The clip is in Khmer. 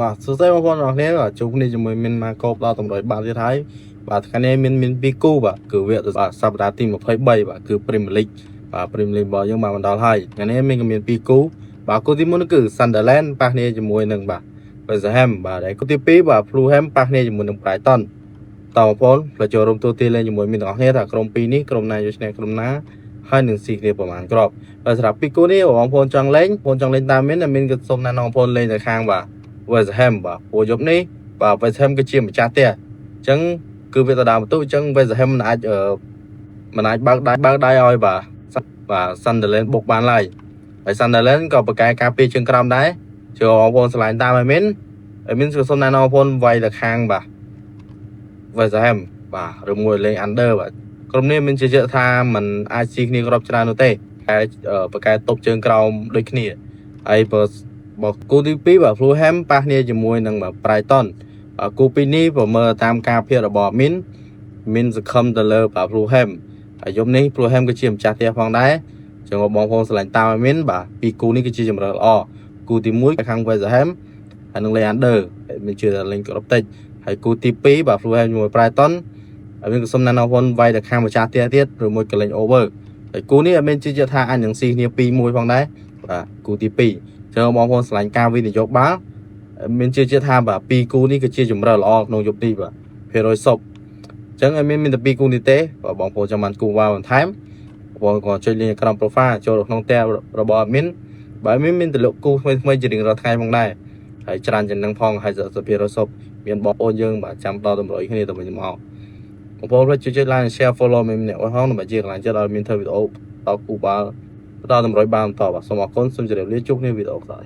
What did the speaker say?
បាទសួស្តីបងប្អូនអរគ្នាបាទជួបគ្នាជាមួយមានម៉ាកូបដល់តម្រុយបាទទៀតហើយបាទថ្ងៃនេះមានពីរគូបាទគឺវគ្គបាទសប្តាហ៍ទី23បាទគឺ Premier League បាទ Premier League របស់យើងបានដល់ហើយថ្ងៃនេះមានពីរគូបាទគូទី1នោះគឺ Sunderland ប៉ះគ្នាជាមួយនឹងបាទ West Ham បាទហើយគូទី2បាទ Fulham ប៉ះគ្នាជាមួយនឹង Brighton តើបងប្អូនផ្លេចចូលរួមទូទាត់លេងជាមួយមានទាំងអស់គ្នាថាក្រុមពីរនេះក្រុមណាយកឈ្នះក្រុមណាហើយនឹងស៊ីគ្នាប្រហែលគ្រាប់ហើយសម្រាប់ពីរគូនេះបងប្អូនចង់លេងតាមមានក៏សូមណែនាំបងប្អូនលេងទៅខាងបាទ West Ham បាទព្រោះយប់នេះបាទ West Ham គឺជាម្ចាស់ផ្ទះអញ្ចឹងគឺវាទៅដើមបន្ទុកអញ្ចឹង West Ham មិនអាចបើកដៃឲ្យបាទ Sunderland បុកបានឡើយហើយ Sunderland ក៏ប្រកែកការពារជើងក្រោមដែរជឿបងប្អូនឆ្លាញ់តាមឲ្យមានក៏សូមណែនាំបងប្អូនវាយទៅខាងបាទ West Ham បាទឬមួយលេង under បាទក្រុមនេះមានជឿជាក់ថាมันអាចស៊ីគ្នាគ្រាប់ច្រើននោះទេតែប្រកែតបជើងក្រោមដូចគ្នាហើយបើគូទី2បាទ Fulham ប៉ះគ្នាជាមួយនឹងបាទ Brighton គូពីរនេះប្រមើលតាមការភាគរបស់មានសង្ឃឹមទៅលើបាទ Fulham ហើយយប់នេះ Fulham ក៏ជាម្ចាស់ផ្ទះផងដែរចឹងបងប្អូនឆ្លាញ់តាមឲ្យមានបាទពីគូនេះគឺជាជម្រើសល្អគូទី1ខាង West Ham ហើយនឹងលេង under មានជឿថាលេងគ្រាប់តិចហើយគូទី2បាទ Fulham ជាមួយ Brighton ហើយមានក៏សុំណែនាំបងប្អូនវាយទៅខាងម្ចាស់ផ្ទះទៀតឬមួយក៏លេង over ហើយគូនេះមានជឿជាក់ថាអាចនឹងស៊ីគ្នា 2-1 ផងដែរបាទគូទី2ចឹងបងប្អូនឆ្លាញ់ការវិនិយោគបាល់មានជឿជាក់ថាបាទពីរគូនេះគឺជាជម្រើសល្អក្នុងយប់នេះបាទភាគរយសុបចឹងមានតែពីរគូនេះទេបាទបងប្អូនចាំបានគូបាល់បន្ថែមបងក៏ចុចលេខក្រោម profile ចូលក្នុង tab របស់ admin បាទមានទម្លាប់គូថ្មីជារៀងរាល់ថ្ងៃផងដែរហើយច្រើនជាងនឹងផងហើយសភារយសុបមានបងប្អូនយើងបាទចាំដល់តម្រុយគ្នាទៅវិញមកបងប្អូនជួយចុច like share follow មានអ្នកអស់ហ្នឹងដើម្បីជាកន្លែងចិត្តឲ្យមានធ្វើវីដេអូដល់គូបាល់ដល់តម្រុយបានបន្តបាទសូមអរគុណសូមជម្រាបលាជួបគ្នាវីដេអូក្រោយ